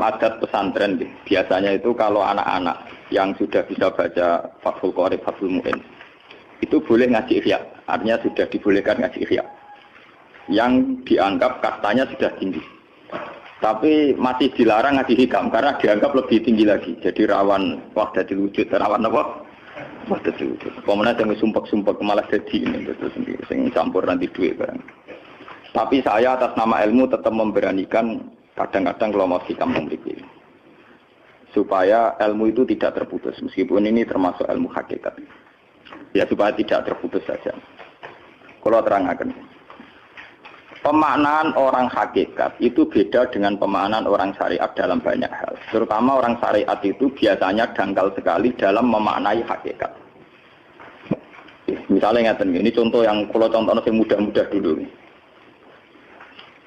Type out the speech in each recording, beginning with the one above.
adat pesantren biasanya itu kalau anak-anak yang sudah bisa baca Fathul Qorib, Fathul Mu'in itu boleh ngaji ihya, artinya sudah dibolehkan ngaji ihya yang dianggap kastanya sudah tinggi, tapi masih dilarang ngaji hikam karena dianggap lebih tinggi lagi, jadi rawan wahdatul wujud, rawan apa? Wahdatul wujud. Pemenang yang sumpek-sumpek malah jadi ini itu sendiri, sing campur nanti duit barang. Tapi saya atas nama ilmu tetap memberanikan kadang-kadang kalau mau hikam memiliki supaya ilmu itu tidak terputus meskipun ini termasuk ilmu hakikat ya supaya tidak terputus saja. Kalau terangkan pemaknaan orang hakikat itu beda dengan pemaknaan orang syariat dalam banyak hal, terutama orang syariat itu biasanya dangkal sekali dalam memaknai hakikat. Misalnya ini contoh yang kalau contohnya yang mudah-mudah dulu.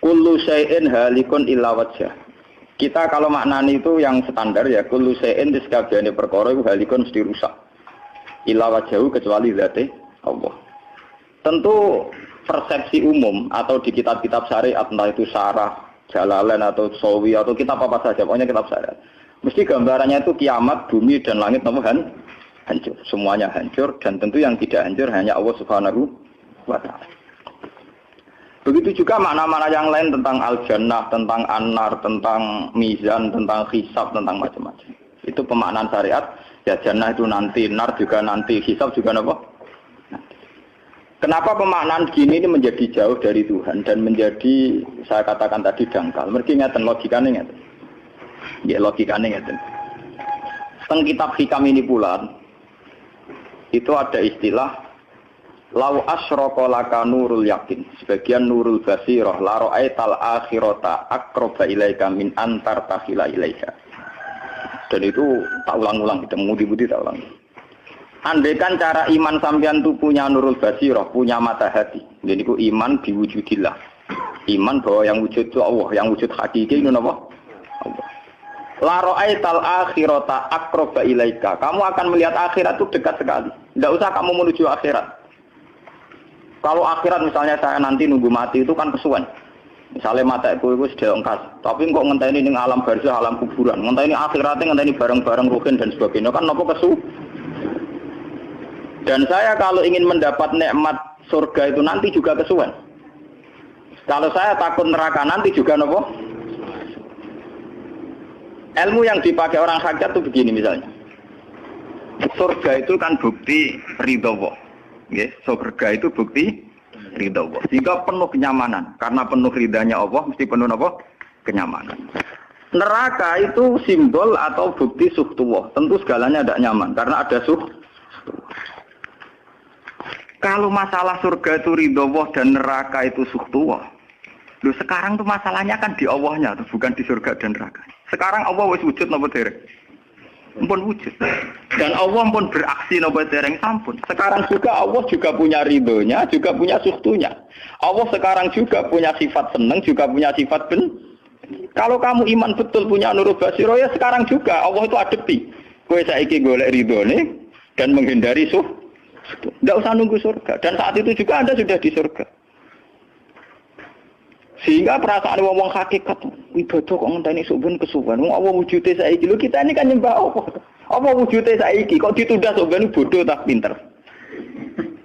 Kullu syai'in halikun illa wajhah. Kita kalau maknani itu yang standar ya, kullu syai'in disekabiane perkara iku halikun mesti rusak. Illa wajhahu kecuali zate Allah. Tentu persepsi umum atau di kitab-kitab syariat entah itu Syarah, Jalalain atau Sawi atau kitab apa saja, pokoknya kitab syariat. Mesti gambarannya itu kiamat, bumi dan langit hancur. Semuanya hancur dan tentu yang tidak hancur hanya Allah Subhanahu wa taala. Begitu juga makna-makna yang lain tentang al-jannah, tentang an-nar, tentang mizan, tentang hisab, tentang macam-macam. Itu pemaknaan syariat. Ya jannah itu nanti, nar juga nanti, hisab juga apa? Kenapa pemaknaan gini ini menjadi jauh dari Tuhan dan menjadi, saya katakan tadi dangkal. Mereka ngeten logikanya ngeten. Ya logikanya ngeten. Teng kitab hikam ini pula, itu ada istilah lau asyraka laka nurul yakin, sebagian nurul basirah la ra'aital akhirata aqraba ilaika min antar takhila ilaika. Dan itu tak ulang-ulang, kita mudi-mudi tak ulang. Andaikan cara iman sampean itu punya nurul basirah, punya mata hati. Jadi itu iman diwujudillah. Iman bahwa yang wujud itu Allah, yang wujud hakiki itu apa? Allah. La ra'aital akhirata aqraba ilaika. Kamu akan melihat akhirat itu dekat sekali. Tidak usah kamu menuju akhirat. Kalau akhirat misalnya saya nanti nunggu mati itu kan kesuwen. Misalnya mata itu sudah engkas. Tapi kok ngenteni ning alam barzah, alam kuburan. Ngenteni akhiratnya, ngenteni barang-barang ruhin dan sebagainya. Kan apa kesu? Dan saya kalau ingin mendapat nikmat surga itu nanti juga kesuwen. Kalau saya takut neraka nanti juga apa? Ilmu yang dipakai orang hakikat itu begini misalnya. Surga itu kan bukti ridha Allah. Yes, surga itu bukti ridha Allah. Sehingga penuh kenyamanan. Karena penuh ridhanya Allah, mesti penuh apa? Kenyamanan. Neraka itu simbol atau bukti suhtullah. Tentu segalanya tidak nyaman. Karena ada suhtullah. Kalau masalah surga itu ridha Allah dan neraka itu suhtullah. Loh sekarang tuh masalahnya kan di Allahnya, bukan di surga dan neraka. Sekarang Allah wis wujud napa dereng? Ampun wujud. Dan Allah pun beraksi napa dereng sampun. Sekarang juga Allah juga punya ridhonya, juga punya suhtunya. Allah sekarang juga punya sifat senang, juga punya sifat ben. Kalau kamu iman betul punya nurul basiro ya sekarang juga Allah itu adepi. Kowe saiki golek ridhone dan menghindari tidak usah nunggu surga. Dan saat itu juga Anda sudah di surga. Sehingga perasaan wong hakikat ibadah kok ngenteni suben kesuwen. Wong Allah wujude saiki lho kita ini kan nyembah apa? Apa wujude saiki kok ditunda suben bodoh tak pinter.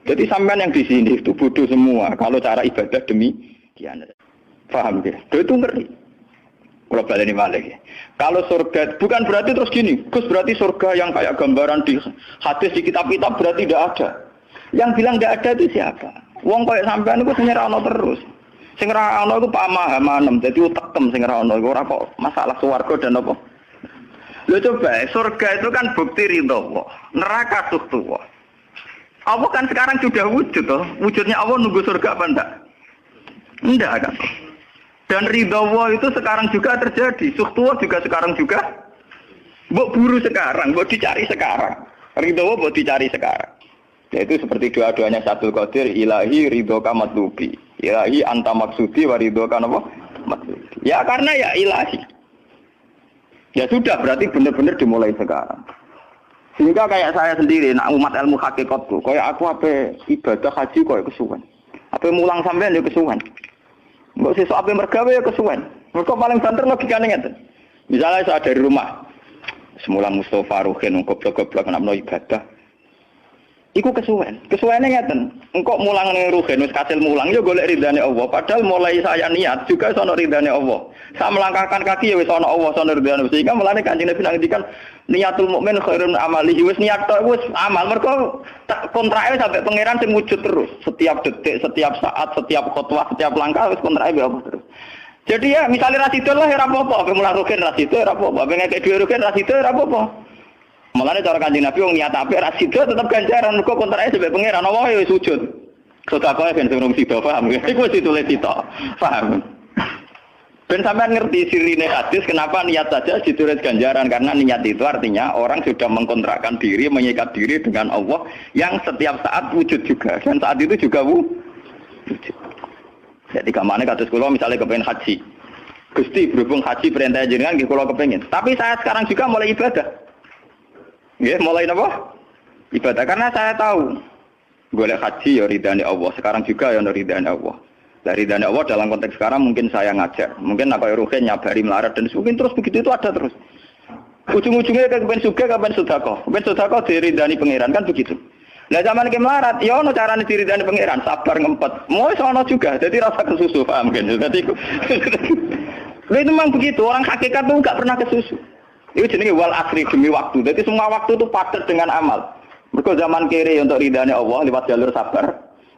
Jadi sampean yang di sini itu bodoh semua kalau cara ibadah demikian. Paham ya? Itu ngeri. Kalau baleni malih ya. Kalau surga bukan berarti terus gini, Gus berarti surga yang kayak gambaran di hadis di kitab-kitab berarti tidak ada. Yang bilang tidak ada itu siapa? Wong kayak sampean itu nyerah ono terus. Sing ra ana iku pamahaman, dadi utekem sing ra ana iku ora kok masalah swarga dan apa. Lho coba, surga itu kan bukti ridha Allah, neraka suhtullah. Allah kan sekarang sudah wujud toh. Wujudnya Allah nunggu surga apa enggak? Enggak kan. Dan ridha Allah itu sekarang juga terjadi, suhtullah juga sekarang juga. Mbok buru sekarang, mbok dicari sekarang. Ridha Allah mbok dicari sekarang. Yaitu seperti doa-doanya Syaikhul Qadir, ilahi ridhoka matlubi, ilahi anta maksudi wa ridhoka apa? Matlubi. Ya karena ya ilahi. Ya sudah berarti benar-benar dimulai sekarang. Sehingga kayak saya sendiri, nak umat ilmu hakikatku, kayak aku apa ibadah haji kayak kesuwen. Apa mulang sampean ya kesuwen. Mbok sesuk apa mergawe ya kesuwen. Mergo paling banter logikane ngeten. Misalnya saya dari rumah, semula Mustafa Ruhin goblok-goblok nak mau ibadah. Iku kesuwen ngeten. Engkok mulang ning Ruhin wis kasil mulang yo golek ridane Allah. Padahal mulai saya niat juga sono ridane Allah. Saya melangkahkan kaki ya wis sono Allah sono ridane. Sehingga mulane Kanjeng Nabi ngendikan niatul mukmin khairun amalihi wis niat tok wis amal mergo kontrake sampai pangeran sing wujud terus. Setiap detik, setiap saat, setiap khotbah, setiap langkah wis kontrake be Allah terus. Jadi ya misalnya rasidho lah ora apa-apa, mulang Ruhin rasidho ora apa-apa, pengen kek dhuwit Ruhin rasidho ora apa-apa. Mulane cara Kanjeng Nabi wong niat apik ra sida tetep ganjaran mergo kontrake sampe pangeran Allah ya sujud. Sedekah ben sing sida paham. Iku wis ditulis sita. Paham. Ben sampean ngerti sirine hadis kenapa niat saja ditulis ganjaran karena niat itu artinya orang sudah mengkontrakkan diri, mengikat diri dengan Allah yang setiap saat wujud juga dan saat itu juga wujud. Jadi kamane kados kula misalnya kepengin haji. Gusti berhubung haji perintah jenengan nggih kula kepengin. Tapi saya sekarang juga mulai ibadah. Ya, mulai apa? Ibadah karena saya tahu golek haji ya ridane Allah. Sekarang juga ya ridane Allah. Dari ridane Allah dalam konteks sekarang mungkin saya ngajar. Mungkin apa Ruhin nyabari melarat dan mungkin terus begitu itu ada terus. Ujung-ujungnya kepen suga kapan sedekah. Kepen sedekah diridani pangeran kan begitu. Lah zaman iki melarat ya ono carane diridani pangeran, sabar ngempet. Mau ono juga. Jadi rasa kesusu paham kan. Jadi itu memang begitu. Orang hakikat tuh enggak pernah kesusu. Itu jenenge wal asri demi waktu. Jadi semua waktu itu padat dengan amal. Mergo zaman kiri untuk ridane Allah lewat jalur sabar.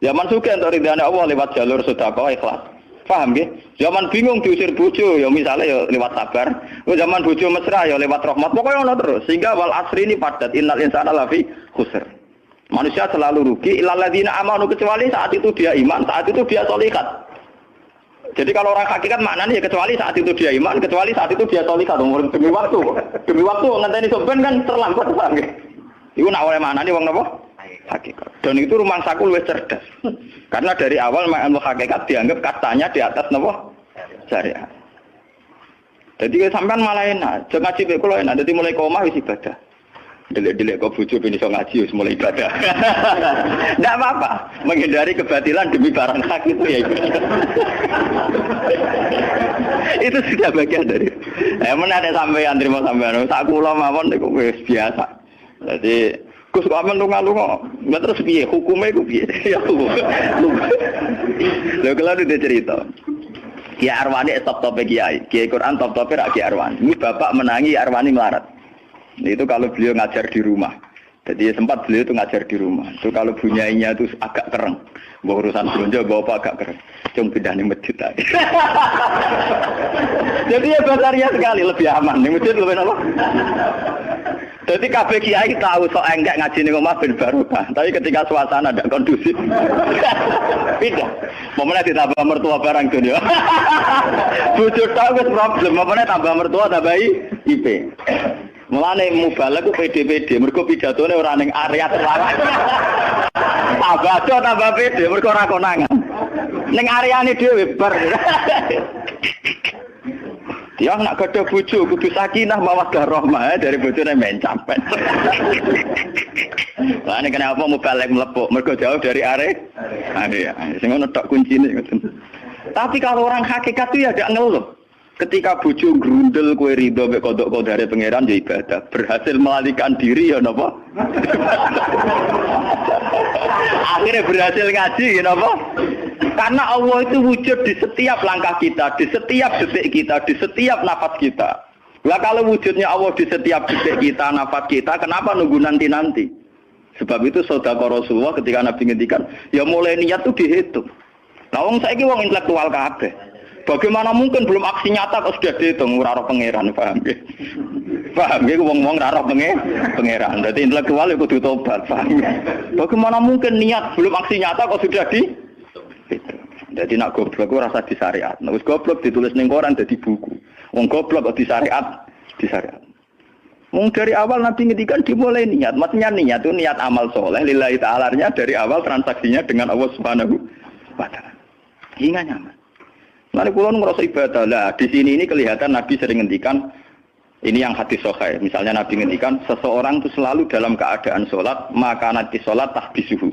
Zaman sugih untuk ridane Allah lewat jalur sedekah ikhlas. Paham nggih? Zaman bingung diusir bojo ya misalnya ya lewat sabar. Zaman bojo mesra ya lewat rahmat. Pokoknya ono terus. Sehingga wal asri ini padat. Innal insana lafi khusr. Manusia selalu rugi illal ladzina amanu kecuali saat itu dia iman, saat itu dia sholihat. Jadi kalau orang hakikat maknanya ya kecuali saat itu dia iman, kecuali saat itu dia sholihat demi waktu. Demi waktu ngenteni soben kan terlambat paham nggih. Iku nak oleh maknane wong napa? Hakikat. Dan itu rumah saku luwih cerdas. Karena dari awal ilmu hakikat dianggap katanya di atas napa? Syariat. Jadi sampean malah enak, jangan ngaji kula enak, dadi mulai koma wis ibadah. Delek-delek kok bojo ben iso ngaji wis mulai ibadah. Enggak apa-apa, menghindari kebatilan demi barang hak itu ya. Itu sudah bagian dari. Menawa sampean terima sampean, sak kula mawon niku wis biasa. Jadi Gus kok amen lunga-lunga. Lah terus piye hukume iku piye? Ya Allah. Lha kalau ada cerita. Kiai Arwani top-tope kiai. Kiai Quran top-tope ra Kiai Arwani. Ini bapak menangi Arwani melarat. Itu kalau beliau ngajar di rumah. Jadi sempat beliau itu ngajar di rumah. Itu kalau bunyainya itu agak kereng. Bawa urusan belanja bawa apa agak kereng. Cuma pindah di masjid tadi. Jadi ya basaria sekali lebih aman. Di masjid lebih apa? Jadi kabeh kiai tahu sok enggak ngaji ning omah ben barokah. Tapi ketika suasana tidak kondusif. Pindah. Momennya ditambah mertua barang dunia. Bujur tahu wis problem. Momennya tambah mertua tambah IP. Mulane mubalek ku PD-PD, mergo pidatone ora ning area terlarang. Tambah tambah PD, mergo ora konangan. Ning areane dhewe bar. Dia nak gadah bojo kudu sakinah mawaddah rahmah dari bojone mencapet. Lah nek kenapa mubalek mlepuk, mergo jauh dari area. Sing ngono tok kuncine. Tapi kalau orang hakikat itu ya gak ngeluh. Ketika bojo grundel kowe ridho mek kodok-kodare pangeran ya ibadah. Berhasil melalikan diri ya napa? Akhirnya berhasil ngaji ya napa? Karena Allah itu wujud di setiap langkah kita, di setiap detik kita, di setiap nafas kita. Lah kalau wujudnya Allah di setiap detik kita, nafas kita, kenapa nunggu nanti-nanti? Sebab itu sedekah Rasulullah ketika Nabi ngendikan, ya mulai niat itu dihitung. Lah wong saiki wong intelektual kabeh. Bagaimana mungkin belum aksi nyata kok sudah dihitung ora roh pangeran, paham nggih? Paham nggih wong-wong ora roh pangeran. Dadi intelektual iku kudu tobat, paham. Bagaimana mungkin niat belum aksi nyata kok sudah dihitung. Jadi nak goblok ora rasa di syariat. Nek wis goblok ditulis ning koran dadi buku. Wong goblok kok di syariat. Mung dari awal Nabi ngendikan dimulai niat. Maksudnya niat itu niat amal soleh lillahi ta'ala-nya dari awal transaksinya dengan Allah Subhanahu wa taala. Hingga nyaman. Lalu kula ngerasa ibadah lah. Di sini ini kelihatan Nabi sering ngendikan ini yang hadis sahih. Misalnya Nabi ngendikan seseorang itu selalu dalam keadaan sholat maka nanti sholat tahbisuhu.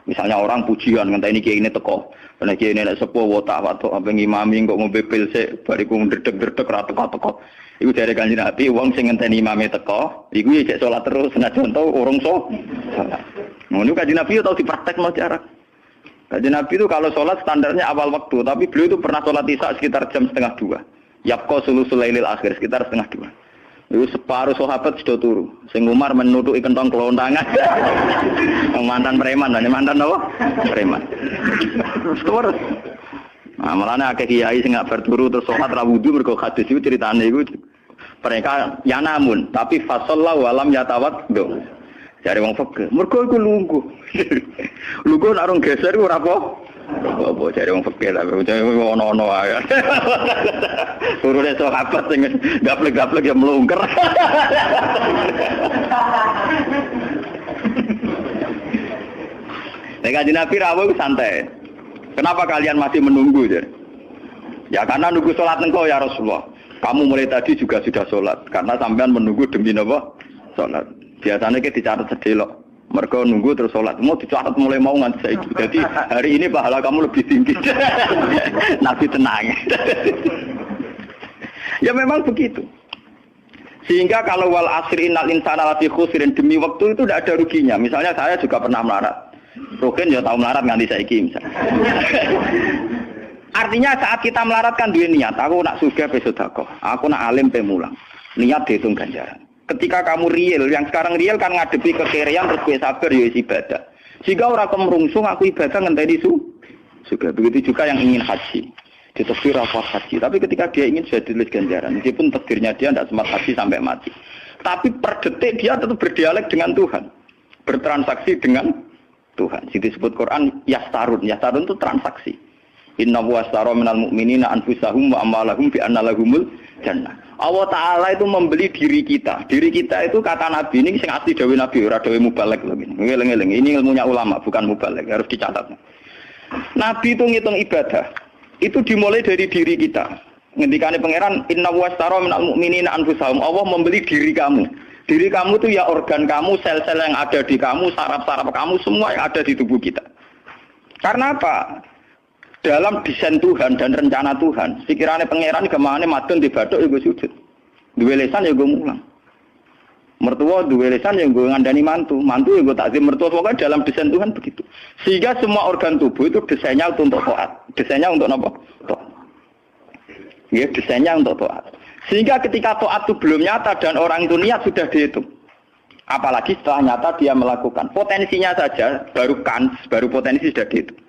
Misalnya orang pujian ngenteni kiai ini teko. Nek kiai ini nek sepuh watak watuk apa ngimami kok ngombe pil sik bariku ndredeg-ndredeg ra teko-teko. Iku dari Kanjeng Nabi wong sing ngenteni imame teko, iku ya cek salat terus senajan to urung salat. Ngono Kanjeng Nabi tau dipraktekno cara. Kanjeng Nabi itu kalau salat standarnya awal waktu, tapi beliau itu pernah salat Isya sekitar jam 1:30. Yapqa sulusul lailil akhir sekitar 1:30. Itu separuh sahabat sudah turu. Sing Umar menutuki kentong kelontangan. Mantan preman, mantan apa? Preman. Terus. Nah, malahnya akeh kiai sing gak berturu terus salat ra wudu mergo hadis itu ceritane iku. Mereka ya namun, tapi fasallahu alam yatawad. Jare wong fikih. Mergo iku lungguh. Lungguh nek arung geser iku ora apa. Apa jare wong fikih lah, ono-ono wae. Turune sahabat sing gaplek-gaplek ya mlungker. Nek Kanjeng Nabi rawuh santai. Kenapa kalian masih menunggu? Ya karena nunggu sholat engkau ya Rasulullah. Kamu mulai tadi juga sudah sholat. Karena sampean menunggu demi apa? Sholat. Biasanya kita dicatat sedelok. Mereka nunggu terus sholat. Mau dicatat mulai mau nganti saiki. Jadi hari ini pahala kamu lebih tinggi. Nabi tenang. Ya memang begitu. Sehingga kalau wal asri innal insana lafi khusrin demi waktu itu tidak ada ruginya. Misalnya saya juga pernah melarat. Rukin ya tahu melarat nganti saiki misalnya. Artinya saat kita melarat kan duwe niat, aku nak sugih pe sedekah, aku nak alim pe mulang. Niat dihitung ganjaran. Ketika kamu real, yang sekarang real kan ngadepi kekerean terus kowe sabar ya ibadah. Jika ora kemrungsung aku ibadah ngenteni sugih. Begitu juga yang ingin haji. Ditakdir apa haji, tapi ketika dia ingin sudah ditulis ganjaran, meskipun takdirnya dia tidak sempat haji sampai mati. Tapi per detik dia tetap berdialek dengan Tuhan. Bertransaksi dengan Tuhan. Jadi disebut Quran yastarun. Yastarun itu transaksi. Inna washtara minal mu'minina anfusahum wa amwalahum bi anna lahumul jannah. Allah Ta'ala itu membeli diri kita. Diri kita itu kata Nabi ini sing asli dawuh Nabi ora dawuh mubalek lho. Ngeling-eling. Ini ilmunya ulama bukan mubalek, harus dicatat. Nabi itu ngitung ibadah. Itu dimulai dari diri kita. Ngendikane pangeran inna washtara minal mu'minina anfusahum. Allah membeli diri kamu. Diri kamu itu ya organ kamu, sel-sel yang ada di kamu, saraf-saraf kamu, semua yang ada di tubuh kita. Karena apa? Dalam desain Tuhan dan rencana Tuhan, pikirannya pangeran kemana madun di batuk ya gue sujud. Dua lesan ya gue mulang. Mertua dua lesan ya gue ngandani mantu. Mantu ya gue takzim mertua. Pokoknya dalam desain Tuhan begitu. Sehingga semua organ tubuh itu desainnya untuk taat. Desainnya untuk apa? Taat. Ya, desainnya untuk taat. Sehingga ketika taat itu belum nyata dan orang itu niat sudah dihitung. Apalagi setelah nyata dia melakukan. Potensinya saja baru potensi sudah dihitung.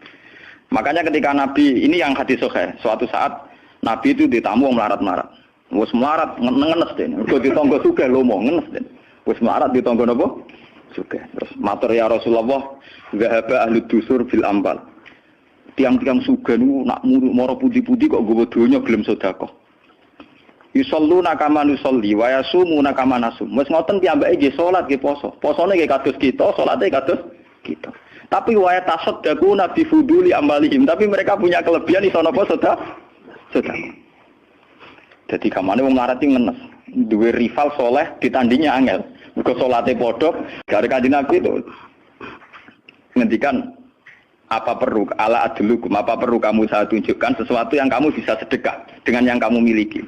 Makanya ketika Nabi, ini yang hadis sahih, suatu saat Nabi itu ditamu melarat-melarat. Wes melarat ngenes deh. Kok ditonggo sugih lomo ngenes deh. Wes melarat ditonggo napa? Sugih. Terus matur ya Rasulullah, zahaba ahli dusur bil ambal. Tiang-tiang sugih niku nak moro putih-putih kok nggawa donya gelem sedekah. Yusalluna kama nusolli wa yasumuna kama nasum. Wes ngoten piyambake nggih salat nggih poso. Posone nggih kados kita, salate kados kita. Tapi wa tasaddaquna bi fuduli amalihim. Tapi mereka punya kelebihan iso napa sedekah. Jadi kamane wong larat iki ngenes. Duwe rival soleh ditandingi angel. Mergo salate padha gare Kanjeng Nabi itu. Ngendikan apa perlu ala adlukum, apa perlu kamu saya tunjukkan sesuatu yang kamu bisa sedekah dengan yang kamu miliki.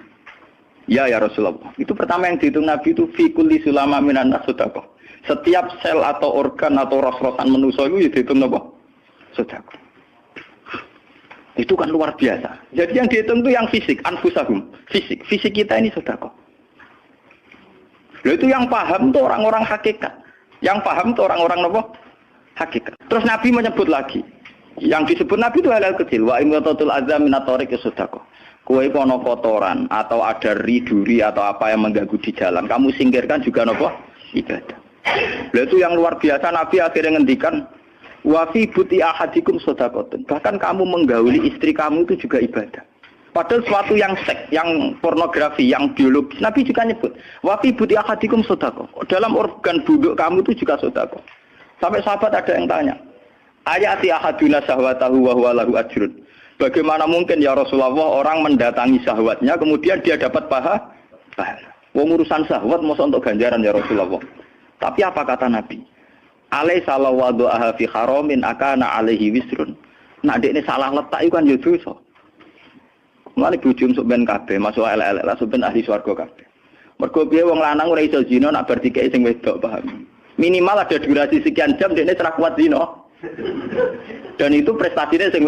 Ya Rasulullah. Itu pertama yang dihitung Nabi itu fi kulli sulama minan nas sedekah. Setiap sel atau organ atau ros-rosan manusia itu dihitung apa? Sedekah. Itu kan luar biasa. Jadi yang dihitung itu yang fisik, anfusahum, fisik. Fisik kita ini sedekah. Itu yang paham itu orang-orang hakikat. Yang paham itu orang-orang apa? Hakikat. Terus Nabi menyebut lagi. Yang disebut Nabi itu hal-hal kecil. Wa imatatul azam minatorik sedekah. Kue kono kotoran atau ada riduri atau apa yang mengganggu di jalan, kamu singkirkan juga nopo ibadah. Itu yang luar biasa. Nabi akhirnya ngendikan wa fi buti ahadikum sedekatun. Bahkan kamu menggauli istri kamu itu juga ibadah. Padahal suatu yang seks, yang pornografi, yang biologis, Nabi juga nyebut wa fi buti ahadikum sedekah. Dalam organ buduk kamu itu juga sedekah. Sampai sahabat ada yang tanya, ayati ahaduna syahwatahu wa huwa lahu ajrun. Bagaimana mungkin ya Rasulullah orang mendatangi syahwatnya kemudian dia dapat pahala? Wong urusan syahwat masa untuk ganjaran ya Rasulullah. Tapi apa kata Nabi? Alaisa lawadhu'aha fi haramin akana alaihi wisrun. Nak dekne salah letak iku kan yo dosa. Mulane bojo sok ben kabeh masuk elek-elek lah sok ben ahli swarga kabeh. Mergo piye wong lanang ora iso zina nak bar dikeki sing wedok, paham. Minimal ada durasi sekian jam dekne ora kuat zina. Dan itu prestasinya sing